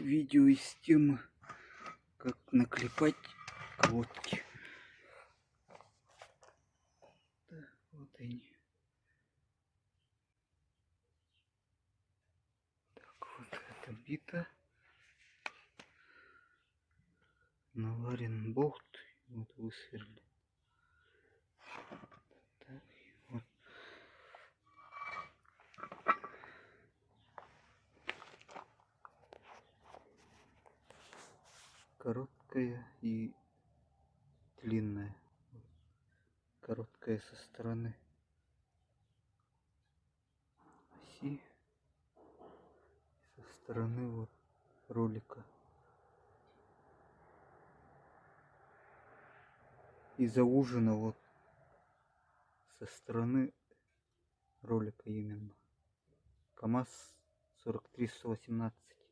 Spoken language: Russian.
видео из темы, как наклепать колодки. Да, вот они. Так, вот это бита. Наварен болт. Вот высверлен. Так, вот. Короткая и длинная. Короткая со стороны оси, со стороны вот ролика. И заужена вот со стороны ролика именно. КамАЗ 43118.